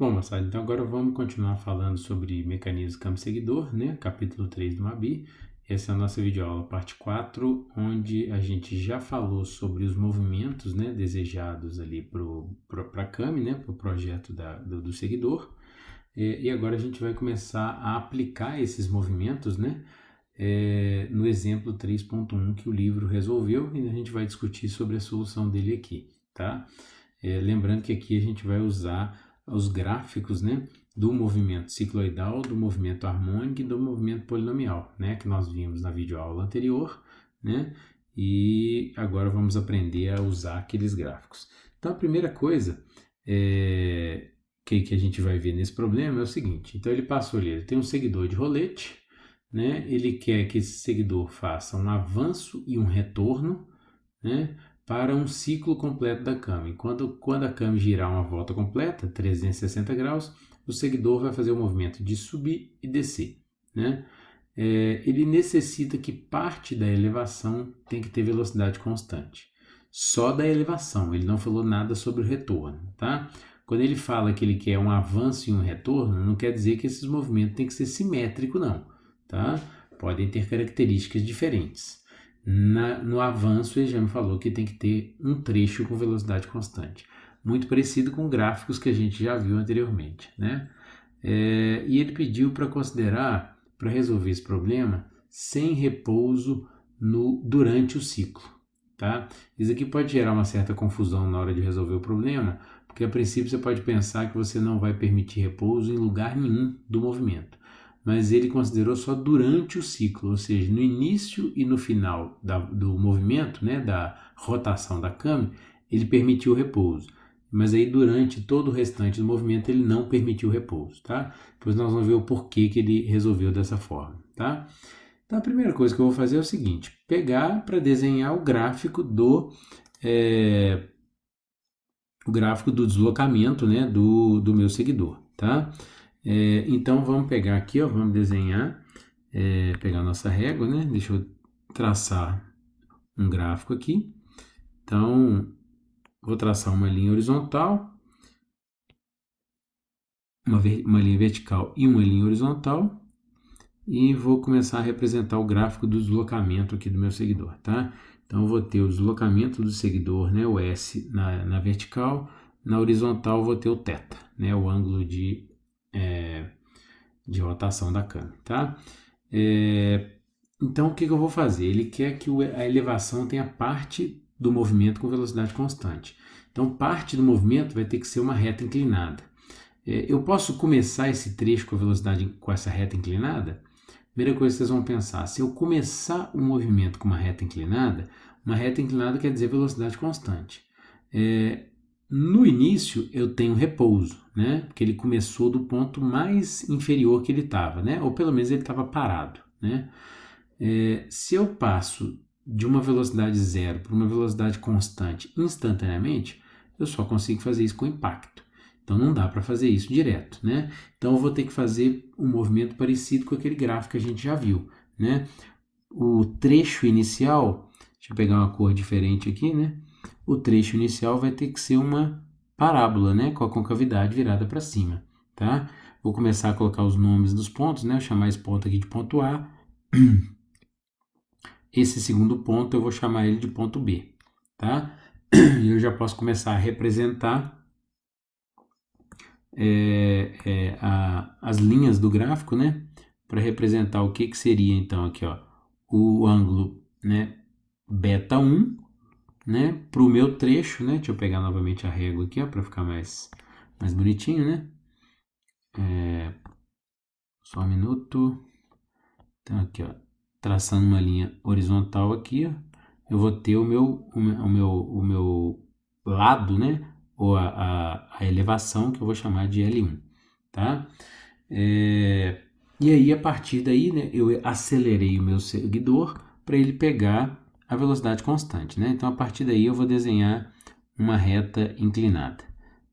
Bom, moçada, então agora vamos continuar falando sobre mecanismos campo-seguidor, né? Capítulo 3 do MABI. Essa é a nossa videoaula parte 4, onde a gente já falou sobre os movimentos, né, desejados ali para a CAMI, né, para o projeto do seguidor. E agora a gente vai começar a aplicar esses movimentos, né, no exemplo 3.1 que o livro resolveu, e a gente vai discutir sobre a solução dele aqui, tá? Lembrando que aqui a gente vai usar os gráficos, né, do movimento cicloidal, do movimento harmônico e do movimento polinomial, né, que nós vimos na videoaula anterior, né, e agora vamos aprender a usar aqueles gráficos. Então a primeira coisa que a gente vai ver nesse problema é o seguinte: então ele passou ali, ele tem um seguidor de rolete, né, ele quer que esse seguidor faça um avanço e um retorno, né, para um ciclo completo da CAMI. Quando a CAMI girar uma volta completa, 360 graus, o seguidor vai fazer o movimento de subir e descer, né? Ele necessita que parte da elevação tem que ter velocidade constante. Só da elevação, ele não falou nada sobre o retorno, tá? Quando ele fala que ele quer um avanço e um retorno, não quer dizer que esses movimentos têm que ser simétricos, não, tá? Podem ter características diferentes. No avanço, ele já me falou que tem que ter um trecho com velocidade constante. Muito parecido com gráficos que a gente já viu anteriormente, né? E ele pediu para considerar, para resolver esse problema, sem repouso durante o ciclo, tá? Isso aqui pode gerar uma certa confusão na hora de resolver o problema, porque a princípio você pode pensar que você não vai permitir repouso em lugar nenhum do movimento. Mas ele considerou só durante o ciclo, ou seja, no início e no final do movimento, né, da rotação da CAMI, ele permitiu o repouso. Mas aí durante todo o restante do movimento ele não permitiu o repouso, tá? Depois nós vamos ver o porquê que ele resolveu dessa forma, tá? Então a primeira coisa que eu vou fazer é o seguinte: pegar para desenhar o gráfico do deslocamento, né, do meu seguidor, tá? Então vamos pegar aqui, ó, vamos desenhar, pegar a nossa régua, né? Deixa eu traçar um gráfico aqui. Então vou traçar uma linha horizontal, uma linha vertical e uma linha horizontal, e vou começar a representar o gráfico do deslocamento aqui do meu seguidor, tá? Então eu vou ter o deslocamento do seguidor, né, o S na vertical, na horizontal eu vou ter o θ, né, o ângulo de rotação da câmera, tá? Então o que eu vou fazer? Ele quer que a elevação tenha parte do movimento com velocidade constante. Então parte do movimento vai ter que ser uma reta inclinada. Eu posso começar esse trecho com essa reta inclinada? Primeira coisa que vocês vão pensar: se eu começar o movimento com uma reta inclinada quer dizer velocidade constante. No início eu tenho repouso, né? Porque ele começou do ponto mais inferior que ele estava, né? Ou pelo menos ele estava parado, né? Se eu passo de uma velocidade zero para uma velocidade constante instantaneamente, eu só consigo fazer isso com impacto. Então não dá para fazer isso direto, né? Então eu vou ter que fazer um movimento parecido com aquele gráfico que a gente já viu, né? O trecho inicial, deixa eu pegar uma cor diferente aqui, né? O trecho inicial vai ter que ser uma parábola, né? Com a concavidade virada para cima, tá? Vou começar a colocar os nomes dos pontos, né? Vou chamar esse ponto aqui de ponto A. Esse segundo ponto eu vou chamar ele de ponto B, tá? E eu já posso começar a representar as linhas do gráfico, né? Para representar o que seria então aqui, ó, o ângulo, né, beta 1, né, para o meu trecho, né? Deixa eu pegar novamente a régua aqui, ó, para ficar mais bonitinho, né? Só um minuto. Então aqui, ó, traçando uma linha horizontal aqui, ó, eu vou ter o meu lado, né? Ou a elevação, que eu vou chamar de L1, tá? E aí, a partir daí, né, eu acelerei o meu seguidor para ele pegar a velocidade constante, né? Então, a partir daí, eu vou desenhar uma reta inclinada,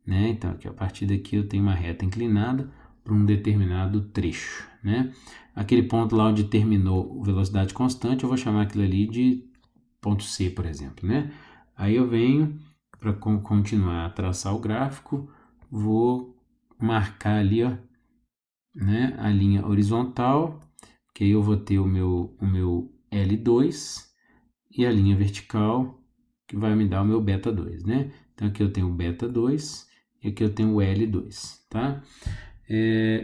né? Então, aqui, a partir daqui, eu tenho uma reta inclinada para um determinado trecho, né? Aquele ponto lá onde terminou a velocidade constante, eu vou chamar aquilo ali de ponto C, por exemplo, né? Aí eu venho para continuar a traçar o gráfico, vou marcar ali, ó, né, a linha horizontal, que aí eu vou ter o meu L2 e a linha vertical, que vai me dar o meu beta 2, né? Então aqui eu tenho o beta 2 e aqui eu tenho o L2, tá?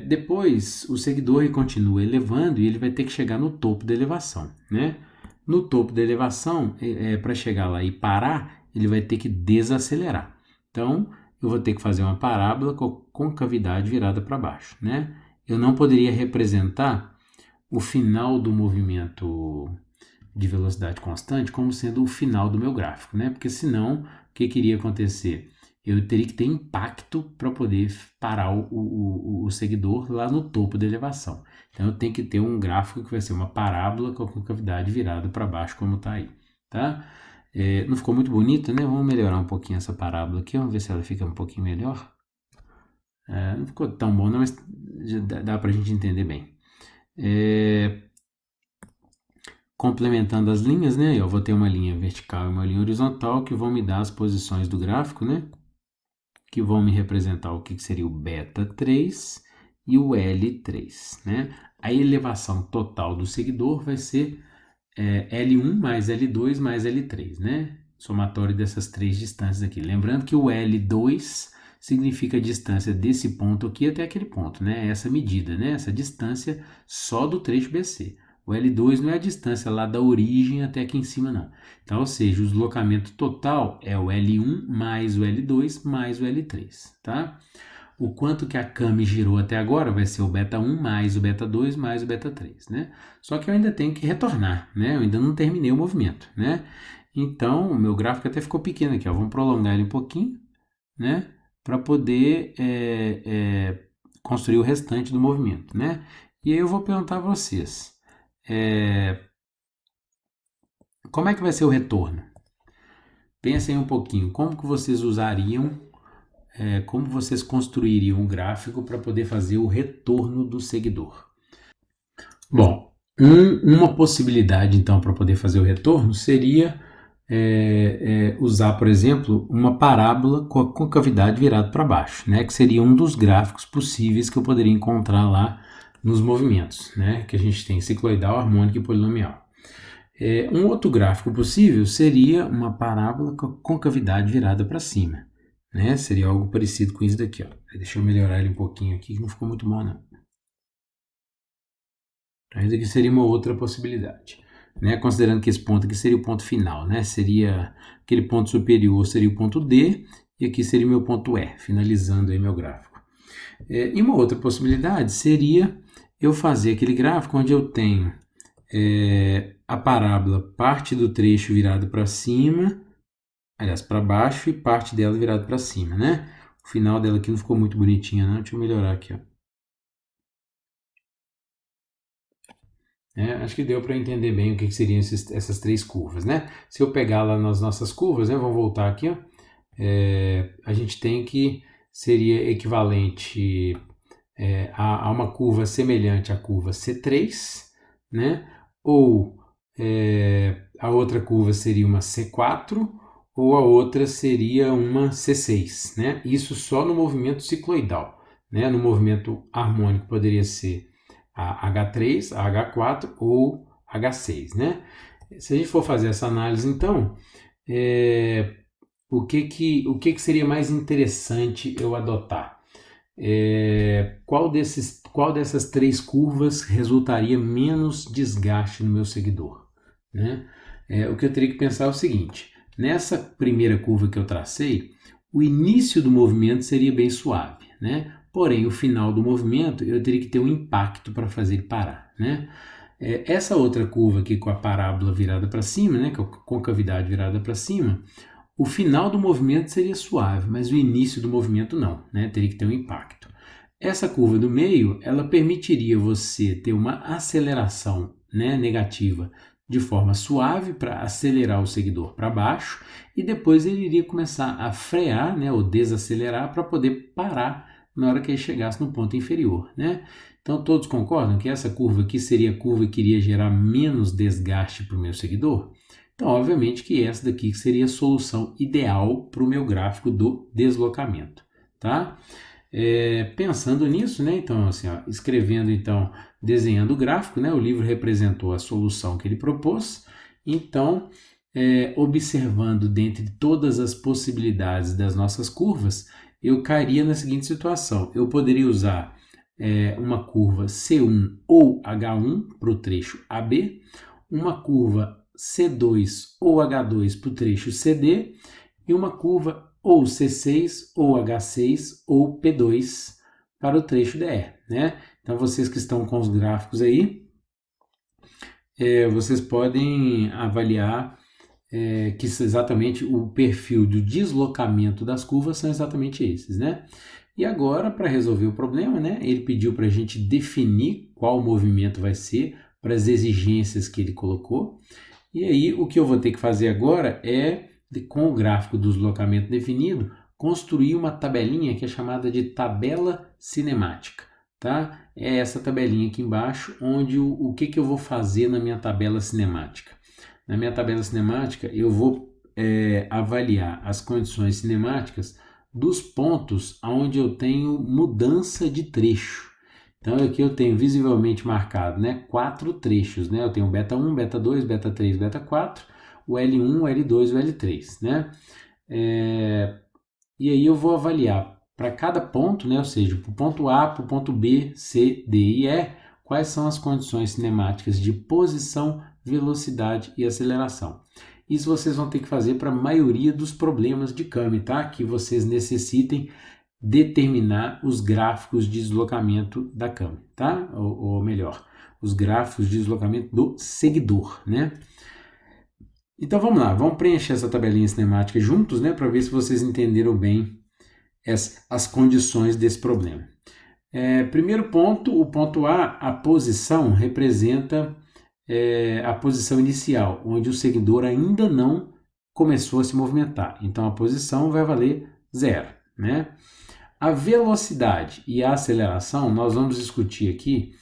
Depois o seguidor continua elevando e ele vai ter que chegar no topo da elevação, né? No topo da elevação, para chegar lá e parar, ele vai ter que desacelerar. Então, eu vou ter que fazer uma parábola com a concavidade virada para baixo, né? Eu não poderia representar o final do movimento de velocidade constante como sendo o final do meu gráfico, né? Porque senão, o que iria acontecer? Eu teria que ter impacto para poder parar o seguidor lá no topo da elevação. Então, eu tenho que ter um gráfico que vai ser uma parábola com a concavidade virada para baixo, como está aí, tá? Não ficou muito bonito, né? Vamos melhorar um pouquinho essa parábola aqui, vamos ver se ela fica um pouquinho melhor. Não ficou tão bom, não, mas dá para a gente entender bem. Complementando as linhas, né? Eu vou ter uma linha vertical e uma linha horizontal que vão me dar as posições do gráfico, né? Que vão me representar o que seria o beta 3 e o L3, né? A elevação total do seguidor vai ser L1 mais L2 mais L3, né? Somatório dessas três distâncias aqui. Lembrando que o L2 significa a distância desse ponto aqui até aquele ponto, né? Essa medida, né? Essa distância só do trecho BC. O L2 não é a distância lá da origem até aqui em cima, não. Então, ou seja, o deslocamento total é o L1 mais o L2 mais o L3, tá? O quanto que a Cami girou até agora vai ser o beta 1 mais o beta 2 mais o beta 3, né? Só que eu ainda tenho que retornar, né? Eu ainda não terminei o movimento, né? Então, o meu gráfico até ficou pequeno aqui, ó. Vamos prolongar ele um pouquinho, né? Para poder construir o restante do movimento, né? E aí eu vou perguntar a vocês, como é que vai ser o retorno? Pensem um pouquinho, como que vocês usariam, como vocês construiriam um gráfico para poder fazer o retorno do seguidor? Bom, uma possibilidade então para poder fazer o retorno seria usar, por exemplo, uma parábola com a concavidade virada para baixo, né? Que seria um dos gráficos possíveis que eu poderia encontrar lá nos movimentos, né? Que a gente tem cicloidal, harmônico e polinomial. Um outro gráfico possível seria uma parábola com a concavidade virada para cima, né? Seria algo parecido com isso daqui, ó. Deixa eu melhorar ele um pouquinho aqui, que não ficou muito bom, não. Então, isso aqui seria uma outra possibilidade, né? Considerando que esse ponto aqui seria o ponto final, né? Seria aquele ponto superior, seria o ponto D, e aqui seria o meu ponto E, finalizando aí meu gráfico. E uma outra possibilidade seria eu fazer aquele gráfico onde eu tenho a parábola, parte do trecho virado para cima, aliás, para baixo, e parte dela virada para cima, né? O final dela aqui não ficou muito bonitinho, não. Deixa eu melhorar aqui, ó. Acho que deu para entender bem o que seriam essas três curvas, né? Se eu pegar lá nas nossas curvas, né? Vamos voltar aqui, ó. A gente tem que seria equivalente a uma curva semelhante à curva C3, né? Ou a outra curva seria uma C4, ou a outra seria uma C6, né? Isso só no movimento cicloidal, né? No movimento harmônico poderia ser a H3, a H4 ou H6, né? Se a gente for fazer essa análise, então, o que seria mais interessante eu adotar? Qual dessas três curvas resultaria menos desgaste no meu seguidor, né? O que eu teria que pensar é o seguinte: nessa primeira curva que eu tracei, o início do movimento seria bem suave, né? Porém, o final do movimento eu teria que ter um impacto para fazer ele parar, né? Essa outra curva aqui com a parábola virada para cima, né? Com a concavidade virada para cima, o final do movimento seria suave, mas o início do movimento não, né? Teria que ter um impacto. Essa curva do meio, ela permitiria você ter uma aceleração, né, negativa de forma suave para acelerar o seguidor para baixo, e depois ele iria começar a frear, né, ou desacelerar para poder parar na hora que ele chegasse no ponto inferior, né? Então todos concordam que essa curva aqui seria a curva que iria gerar menos desgaste para o meu seguidor? Então, obviamente que essa daqui seria a solução ideal para o meu gráfico do deslocamento, tá? Pensando nisso, né? Então, assim, ó, escrevendo, então, desenhando o gráfico, né? O livro representou a solução que ele propôs. Então, observando dentre todas as possibilidades das nossas curvas, eu cairia na seguinte situação. Eu poderia usar uma curva C1 ou H1 para o trecho AB, uma curva C2 ou H2 para o trecho CD e uma curva ou C6 ou H6 ou P2 para o trecho DR, né? Então vocês que estão com os gráficos aí, vocês podem avaliar que exatamente o perfil do deslocamento das curvas são exatamente esses, né? E agora, para resolver o problema, né, ele pediu para a gente definir qual movimento vai ser para as exigências que ele colocou. E aí, o que eu vou ter que fazer agora é, com o gráfico do deslocamento definido, construir uma tabelinha que é chamada de tabela cinemática. Tá? É essa tabelinha aqui embaixo, onde o que eu vou fazer na minha tabela cinemática. Na minha tabela cinemática, eu vou avaliar as condições cinemáticas dos pontos onde eu tenho mudança de trecho. Então aqui eu tenho visivelmente marcado, né, 4 trechos, né? Eu tenho o beta 1, beta 2, beta 3, beta 4, o L1, o L2 e o L3, né? E aí eu vou avaliar para cada ponto, né, ou seja, para o ponto A, para o ponto B, C, D e E, quais são as condições cinemáticas de posição, velocidade e aceleração. Isso vocês vão ter que fazer para a maioria dos problemas de Kami, tá? Que vocês necessitem determinar os gráficos de deslocamento da Kami, tá? Ou melhor, os gráficos de deslocamento do seguidor, né? Então vamos lá, vamos preencher essa tabelinha cinemática juntos, né? Para ver se vocês entenderam bem as condições desse problema. Primeiro ponto, o ponto A, a posição representa a posição inicial, onde o seguidor ainda não começou a se movimentar. Então a posição vai valer 0, né? A velocidade e a aceleração nós vamos discutir aqui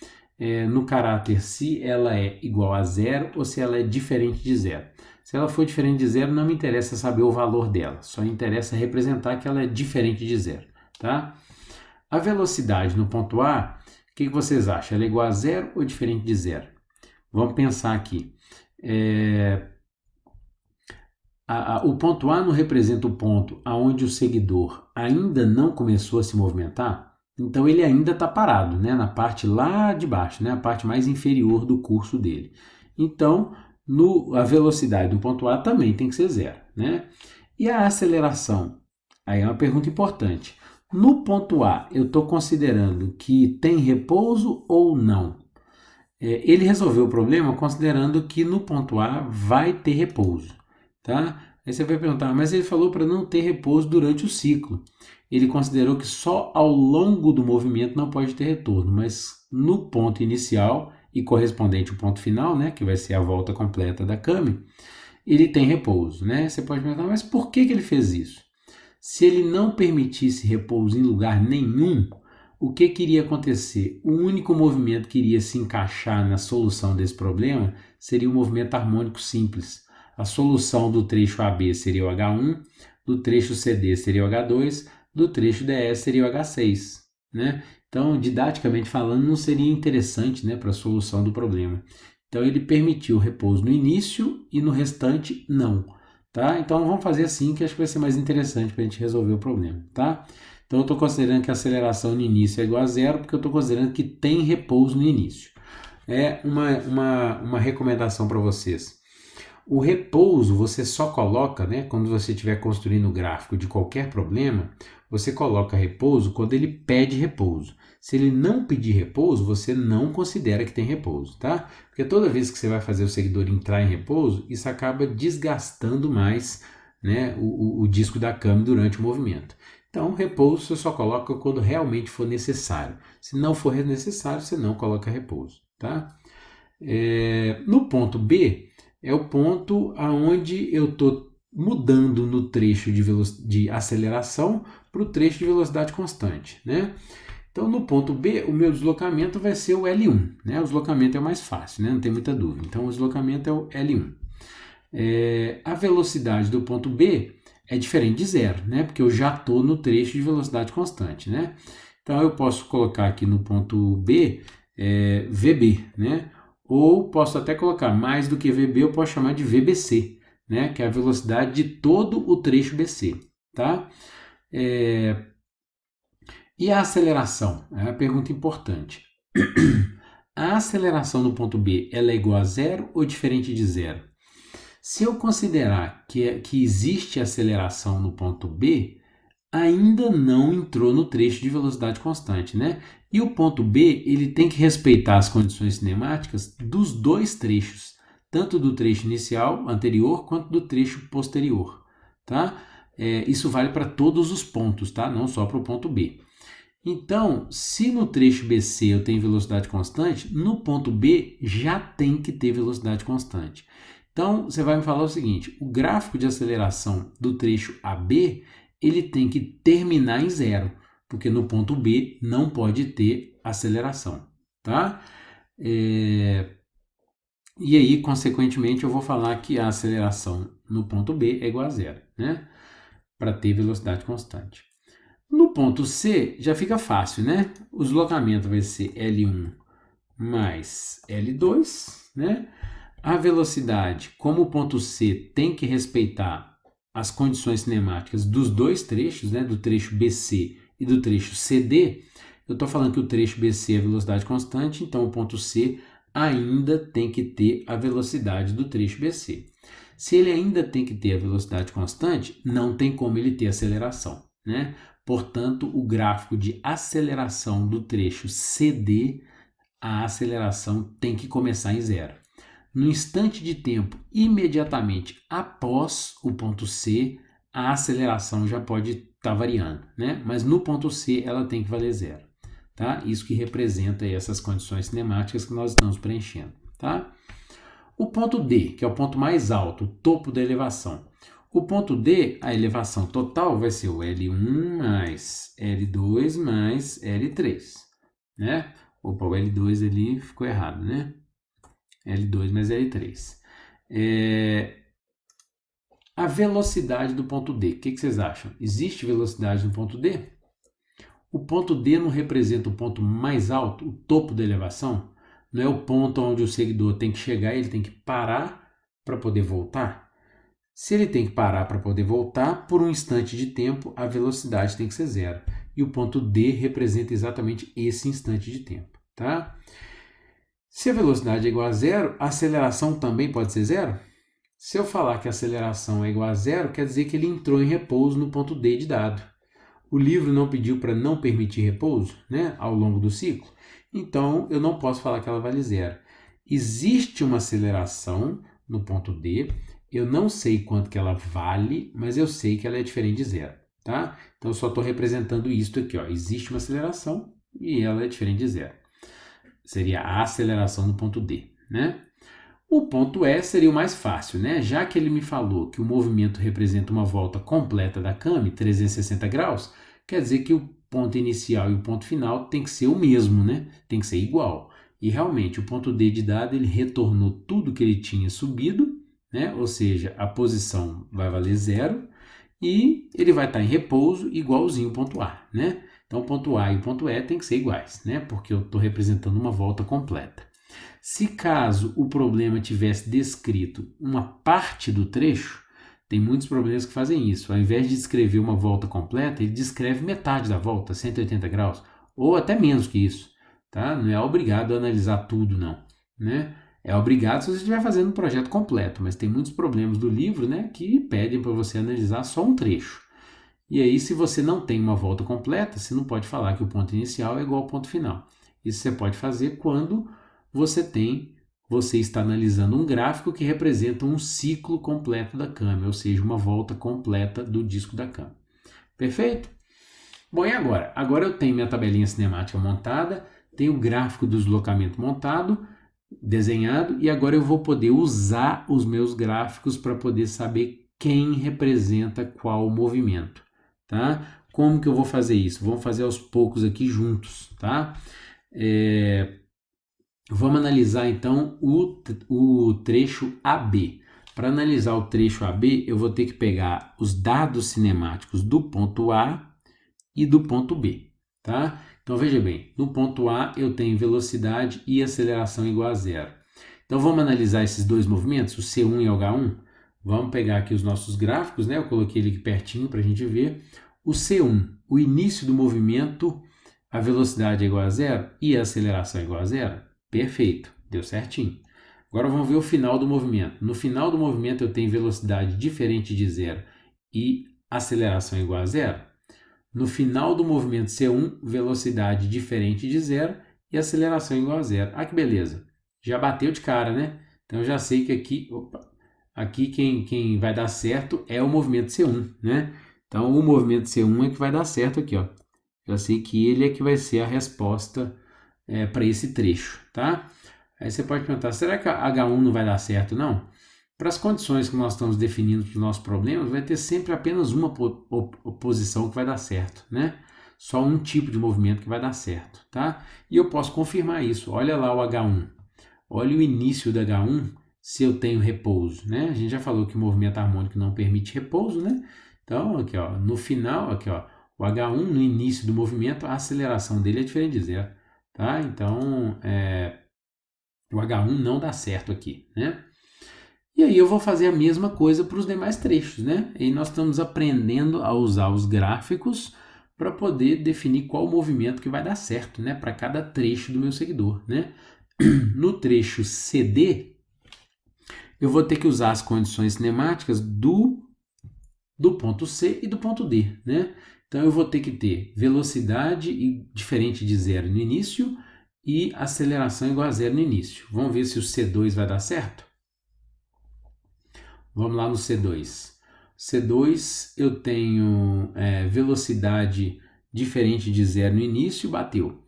no caráter se ela é igual a 0 ou se ela é diferente de 0. Se ela for diferente de 0, não me interessa saber o valor dela, só interessa representar que ela é diferente de 0, tá? A velocidade no ponto A, o que vocês acham? Ela é igual a 0 ou diferente de 0? Vamos pensar aqui. O ponto A não representa o ponto onde o seguidor ainda não começou a se movimentar, então ele ainda está parado, né, na parte lá de baixo, né, a parte mais inferior do curso dele. Então, a velocidade do ponto A também tem que ser 0. Né? E a aceleração? Aí é uma pergunta importante. No ponto A, eu estou considerando que tem repouso ou não? Ele resolveu o problema considerando que no ponto A vai ter repouso. Tá? Aí você vai perguntar, mas ele falou para não ter repouso durante o ciclo. Ele considerou que só ao longo do movimento não pode ter retorno, mas no ponto inicial e correspondente ao ponto final, né, que vai ser a volta completa da Kami, ele tem repouso. Né? Você pode perguntar, mas por que ele fez isso? Se ele não permitisse repouso em lugar nenhum, o que iria acontecer? O único movimento que iria se encaixar na solução desse problema seria o movimento harmônico simples. A solução do trecho AB seria o H1, do trecho CD seria o H2, do trecho DE seria o H6. Né? Então, didaticamente falando, não seria interessante, né, para a solução do problema. Então, ele permitiu repouso no início e no restante não. Tá? Então, vamos fazer assim, que acho que vai ser mais interessante para a gente resolver o problema. Tá? Então, eu estou considerando que a aceleração no início é igual a 0, porque eu estou considerando que tem repouso no início. É uma recomendação para vocês. O repouso você só coloca, né, quando você estiver construindo o gráfico de qualquer problema, você coloca repouso quando ele pede repouso. Se ele não pedir repouso, você não considera que tem repouso, tá? Porque toda vez que você vai fazer o seguidor entrar em repouso, isso acaba desgastando mais, né, o disco da Kami durante o movimento. Então, repouso você só coloca quando realmente for necessário. Se não for necessário, você não coloca repouso, tá? No ponto B, é o ponto onde eu estou mudando no trecho de aceleração para o trecho de velocidade constante. Né? Então, no ponto B, o meu deslocamento vai ser o L1. Né? O deslocamento é o mais fácil, né? Não tem muita dúvida. Então, o deslocamento é o L1. A velocidade do ponto B é diferente de zero, né? Porque eu já estou no trecho de velocidade constante, né? Então eu posso colocar aqui no ponto B VB, né? Ou posso até colocar mais do que VB, eu posso chamar de VBC, né? Que é a velocidade de todo o trecho BC, tá? E a aceleração? É uma pergunta importante. A aceleração no ponto B, ela é igual a zero ou diferente de zero? Se eu considerar que existe aceleração no ponto B, ainda não entrou no trecho de velocidade constante, né? E o ponto B, ele tem que respeitar as condições cinemáticas dos dois trechos, tanto do trecho inicial, anterior, quanto do trecho posterior, tá? Isso vale para todos os pontos, tá? Não só para o ponto B. Então, se no trecho BC eu tenho velocidade constante, no ponto B já tem que ter velocidade constante. Então, você vai me falar o seguinte, o gráfico de aceleração do trecho AB, ele tem que terminar em zero, porque no ponto B não pode ter aceleração, tá? E aí, consequentemente, eu vou falar que a aceleração no ponto B é igual a zero, né? Para ter velocidade constante. No ponto C, já fica fácil, né? O deslocamento vai ser L1 mais L2, né? A velocidade, como o ponto C tem que respeitar as condições cinemáticas dos dois trechos, né? Do trecho BC e do trecho CD, eu estou falando que o trecho BC é velocidade constante, então o ponto C ainda tem que ter a velocidade do trecho BC. Se ele ainda tem que ter a velocidade constante, não tem como ele ter aceleração, né? Portanto, o gráfico de aceleração do trecho CD, a aceleração tem que começar em zero. No instante de tempo imediatamente após o ponto C, a aceleração já pode estar variando, né? Mas no ponto C ela tem que valer zero, tá? Isso que representa essas condições cinemáticas que nós estamos preenchendo, tá? O ponto D, que é o ponto mais alto, o topo da elevação. O ponto D, a elevação total vai ser o L1 mais L2 mais L3, né? Opa, o L2 ali ficou errado, né? L2 mais L3. A velocidade do ponto D, o que vocês acham? Existe velocidade no ponto D? O ponto D não representa o ponto mais alto, o topo da elevação? Não é o ponto onde o seguidor tem que chegar, ele tem que parar para poder voltar? Se ele tem que parar para poder voltar, por um instante de tempo, a velocidade tem que ser zero. E o ponto D representa exatamente esse instante de tempo, tá? Se a velocidade é igual a zero, a aceleração também pode ser zero? Se eu falar que a aceleração é igual a zero, quer dizer que ele entrou em repouso no ponto D de dado. O livro não pediu para não permitir repouso, né, ao longo do ciclo? Então, eu não posso falar que ela vale zero. Existe uma aceleração no ponto D, eu não sei quanto que ela vale, mas eu sei que ela é diferente de zero, tá? Então, eu só estou representando isso aqui, ó. Existe uma aceleração e ela é diferente de zero. Seria a aceleração no ponto D, né? O ponto E seria o mais fácil, né? Já que ele me falou que o movimento representa uma volta completa da câmera, 360 graus, quer dizer que o ponto inicial e o ponto final tem que ser o mesmo, né? Tem que ser igual. E realmente o ponto D de dado ele retornou tudo que ele tinha subido, né? Ou seja, a posição vai valer zero e ele vai estar em repouso igualzinho ao ponto A, né? Então o ponto A e o ponto E tem que ser iguais, né? Porque eu estou representando uma volta completa. Se caso o problema tivesse descrito uma parte do trecho, tem muitos problemas que fazem isso. Ao invés de descrever uma volta completa, ele descreve metade da volta, 180 graus, ou até menos que isso, tá? Não é obrigado a analisar tudo, não, né? É obrigado se você estiver fazendo um projeto completo, mas tem muitos problemas do livro, né, que pedem para você analisar só um trecho. E aí, se você não tem uma volta completa, você não pode falar que o ponto inicial é igual ao ponto final. Isso você pode fazer quando você está analisando um gráfico que representa um ciclo completo da câmera, ou seja, uma volta completa do disco da câmera. Perfeito? Bom, e agora? Agora eu tenho minha tabelinha cinemática montada, tenho o gráfico do deslocamento montado, desenhado, e agora eu vou poder usar os meus gráficos para poder saber quem representa qual movimento, tá? Como que eu vou fazer isso? Vamos fazer aos poucos aqui juntos, tá? Vamos analisar então o trecho AB. Para analisar o trecho AB, eu vou ter que pegar os dados cinemáticos do ponto A e do ponto B, tá? Então veja bem, no ponto A eu tenho velocidade e aceleração igual a zero. Então vamos analisar esses dois movimentos, o C1 e o H1. Vamos pegar aqui os nossos gráficos, né? Eu coloquei ele aqui pertinho para a gente ver. O C1, o início do movimento, a velocidade é igual a zero e a aceleração é igual a zero. Perfeito, deu certinho. Agora vamos ver o final do movimento. No final do movimento eu tenho velocidade diferente de zero e aceleração igual a zero. No final do movimento C1, velocidade diferente de zero e aceleração igual a zero. Ah, que beleza. Já bateu de cara, né? Então eu já sei que aqui quem vai dar certo é o movimento C1, né? Então o movimento C1 é que vai dar certo aqui, ó. Já sei que ele é que vai ser a resposta para esse trecho, tá? Aí você pode perguntar, será que a H1 não vai dar certo, não? Para as condições que nós estamos definindo para os nossos problemas, vai ter sempre apenas uma posição que vai dar certo, né? Só um tipo de movimento que vai dar certo, tá? E eu posso confirmar isso. Olha lá o H1. Olha o início da H1 se eu tenho repouso, né? A gente já falou que o movimento harmônico não permite repouso, né? Então, aqui, ó, no final, aqui, ó, o H1 no início do movimento, a aceleração dele é diferente de zero, tá? Então, o H1 não dá certo aqui, né? E aí eu vou fazer a mesma coisa para os demais trechos, né? E nós estamos aprendendo a usar os gráficos para poder definir qual movimento que vai dar certo, né? Para cada trecho do meu seguidor, né? No trecho CD, eu vou ter que usar as condições cinemáticas do ponto C e do ponto D, né? Então eu vou ter que ter velocidade diferente de zero no início e aceleração igual a zero no início. Vamos ver se o C2 vai dar certo? Vamos lá no C2. C2 eu tenho velocidade diferente de zero no início, bateu.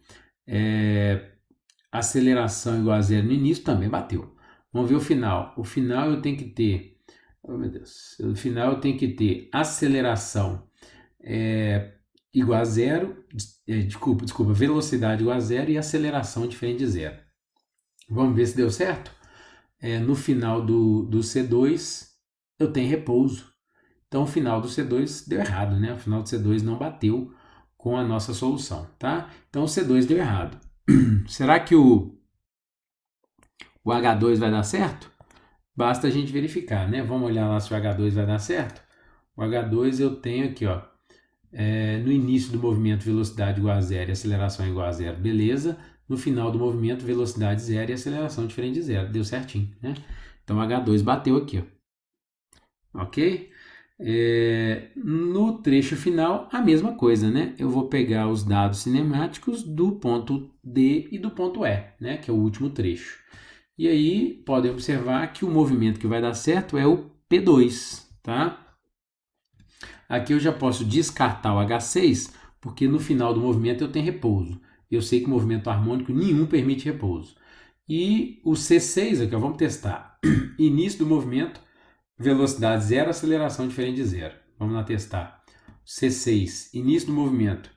Aceleração igual a zero no início, também bateu. Vamos ver o final. O final eu tenho que ter... Oh, meu Deus. No final eu tenho que ter aceleração igual a zero, desculpa, velocidade igual a zero e aceleração diferente de zero. Vamos ver se deu certo? No final do C2 eu tenho repouso. Então o final do C2 deu errado, né? O final do C2 não bateu com a nossa solução, tá? Então o C2 deu errado. Será que o H2 vai dar certo? Basta a gente verificar, né? Vamos olhar lá se o H2 vai dar certo. O H2 eu tenho aqui, ó, no início do movimento, velocidade igual a zero e aceleração igual a zero, beleza. No final do movimento, velocidade zero e aceleração diferente de zero, deu certinho, né? Então o H2 bateu aqui, ó. Ok? No trecho final, a mesma coisa, né? Eu vou pegar os dados cinemáticos do ponto D e do ponto E, né? Que é o último trecho. E aí, podem observar que o movimento que vai dar certo é o P2, tá? Aqui eu já posso descartar o H6, porque no final do movimento eu tenho repouso. Eu sei que o movimento harmônico nenhum permite repouso. E o C6 aqui, ó, vamos testar. Início do movimento, velocidade zero, aceleração diferente de zero. Vamos lá testar. C6, início do movimento.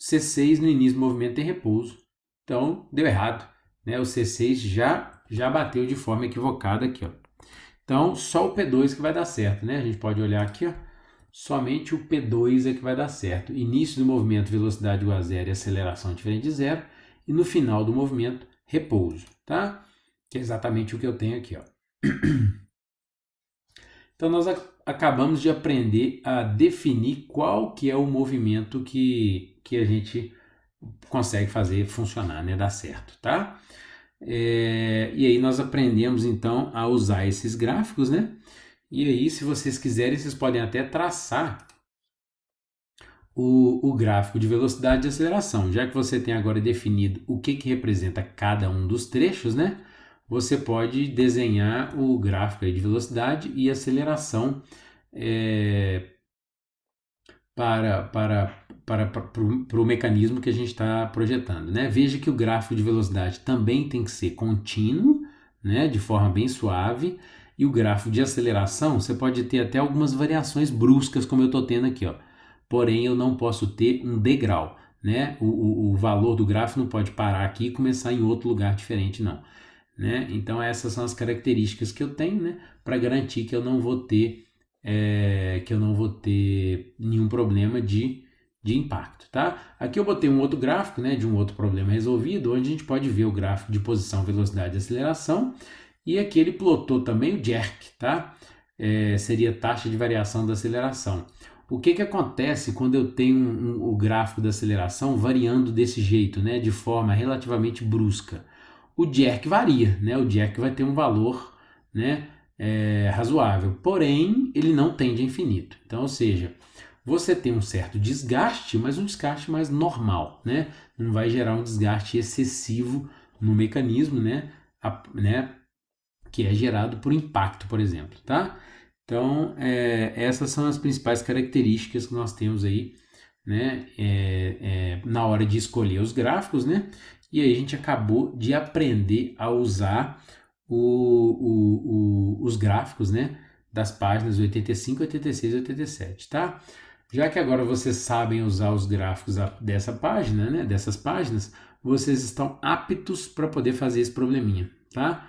C6 no início do movimento tem repouso. Então, deu errado, né? O C6 já bateu de forma equivocada aqui, ó. Então, só o P2 que vai dar certo, né? A gente pode olhar aqui, ó. Somente o P2 é que vai dar certo. Início do movimento, velocidade igual a zero e aceleração diferente de zero. E no final do movimento, repouso, tá? Que é exatamente o que eu tenho aqui, ó. Então, nós acabamos de aprender a definir qual que é o movimento que a gente consegue fazer funcionar, né? Dar certo, tá? E aí nós aprendemos, então, a usar esses gráficos, né? E aí, se vocês quiserem, vocês podem até traçar o gráfico de velocidade e aceleração. Já que você tem agora definido o que representa cada um dos trechos, né? Você pode desenhar o gráfico aí de velocidade e aceleração para o mecanismo que a gente está projetando, né? Veja que o gráfico de velocidade também tem que ser contínuo, né? De forma bem suave. E o gráfico de aceleração, você pode ter até algumas variações bruscas, como eu estou tendo aqui, ó. Porém, eu não posso ter um degrau, né? O valor do gráfico não pode parar aqui e começar em outro lugar diferente, não. né? Então essas são as características que eu tenho, né, para garantir que eu não vou ter nenhum problema de impacto, tá? Aqui eu botei um outro gráfico, né, de um outro problema resolvido, onde a gente pode ver o gráfico de posição, velocidade e aceleração, e aqui ele plotou também o jerk, tá? Seria a taxa de variação da aceleração. O que acontece quando eu tenho o gráfico da aceleração variando desse jeito, né, de forma relativamente brusca? O jerk varia, né? O jerk vai ter um valor, né, razoável, porém ele não tende a infinito. Então, ou seja, você tem um certo desgaste, mas um desgaste mais normal, né? Não vai gerar um desgaste excessivo no mecanismo, né? Que é gerado por impacto, por exemplo, tá? Então, essas são as principais características que nós temos aí, né? Na hora de escolher os gráficos, né? E aí a gente acabou de aprender a usar os gráficos, né, das páginas 85, 86 e 87, tá? Já que agora vocês sabem usar os gráficos dessa página, né, dessas páginas, vocês estão aptos para poder fazer esse probleminha, tá?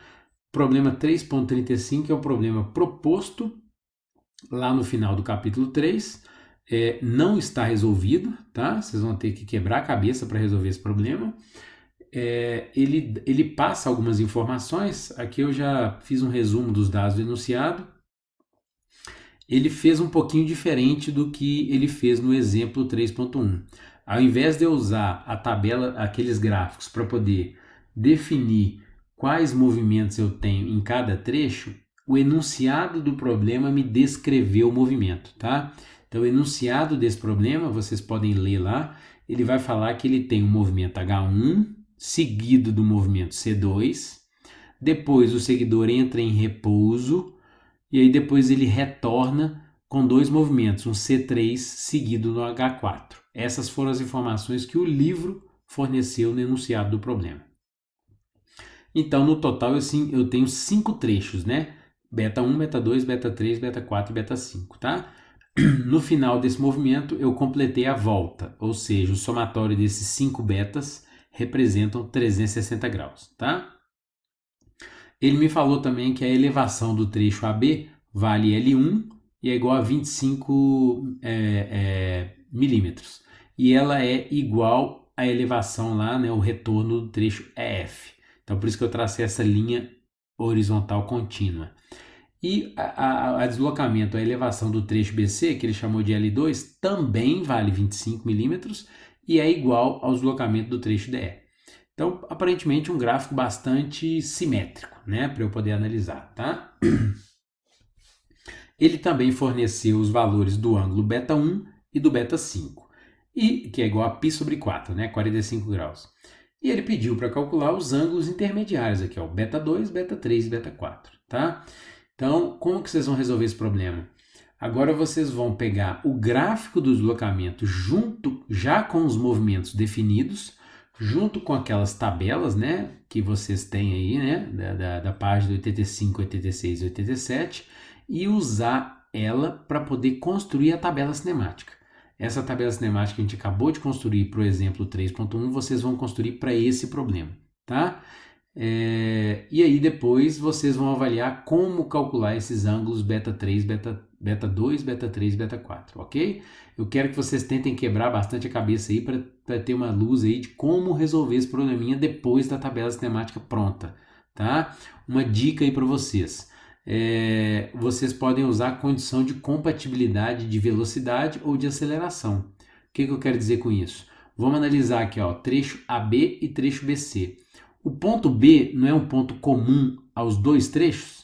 Problema 3.35 é o problema proposto lá no final do capítulo 3, não está resolvido, tá? Vocês vão ter que quebrar a cabeça para resolver esse problema. Ele passa algumas informações, aqui eu já fiz um resumo dos dados do enunciado. Ele fez um pouquinho diferente do que ele fez no exemplo 3.1. Ao invés de eu usar a tabela, aqueles gráficos para poder definir quais movimentos eu tenho em cada trecho, o enunciado do problema me descreveu o movimento, tá? Então o enunciado desse problema, vocês podem ler lá, ele vai falar que ele tem um movimento H1, seguido do movimento C2, depois o seguidor entra em repouso, e aí depois ele retorna com dois movimentos, um C3 seguido no H4. Essas foram as informações que o livro forneceu no enunciado do problema. Então, no total, eu tenho 5 trechos, né? Beta 1, beta 2, beta 3, beta 4 e beta 5, tá? No final desse movimento, eu completei a volta, ou seja, o somatório desses 5 betas representam 360 graus, tá? Ele me falou também que a elevação do trecho AB vale L1 e é igual a 25 milímetros. E ela é igual à elevação lá, né, o retorno do trecho EF. Então, por isso que eu tracei essa linha horizontal contínua. E a deslocamento, a elevação do trecho BC, que ele chamou de L2, também vale 25 milímetros e é igual ao deslocamento do trecho DE. Então, aparentemente, um gráfico bastante simétrico, né, para eu poder analisar, tá? Ele também forneceu os valores do ângulo beta 1 e do beta 5, que é igual a π sobre 4, né, 45 graus. E ele pediu para calcular os ângulos intermediários aqui, ó, beta 2, beta 3 e beta 4, tá? Então, como que vocês vão resolver esse problema? Agora vocês vão pegar o gráfico do deslocamento junto, já com os movimentos definidos, junto com aquelas tabelas, né, que vocês têm aí, né, da página 85, 86 e 87, e usar ela para poder construir a tabela cinemática. Essa tabela cinemática que a gente acabou de construir para o exemplo 3.1, vocês vão construir para esse problema, tá? E aí depois vocês vão avaliar como calcular esses ângulos beta 3, beta 2, beta 3 e beta 4, ok? Eu quero que vocês tentem quebrar bastante a cabeça aí para ter uma luz aí de como resolver esse probleminha depois da tabela cinemática pronta, tá? Uma dica aí para vocês. Vocês podem usar a condição de compatibilidade de velocidade ou de aceleração. O que eu quero dizer com isso? Vamos analisar aqui, ó, trecho AB e trecho BC. O ponto B não é um ponto comum aos dois trechos?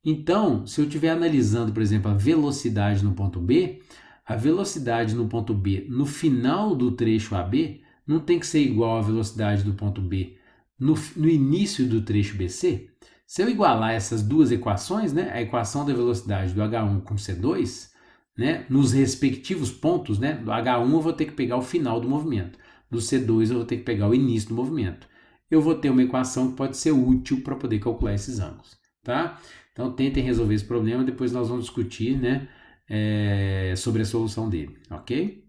Então, se eu estiver analisando, por exemplo, a velocidade no ponto B, a velocidade no ponto B no final do trecho AB não tem que ser igual à velocidade do ponto B no início do trecho BC? Se eu igualar essas duas equações, né, a equação da velocidade do H1 com C2, né, nos respectivos pontos, né, do H1 eu vou ter que pegar o final do movimento, do C2 eu vou ter que pegar o início do movimento. Eu vou ter uma equação que pode ser útil para poder calcular esses ângulos, tá? Então tentem resolver esse problema, depois nós vamos discutir, né, sobre a solução dele, ok?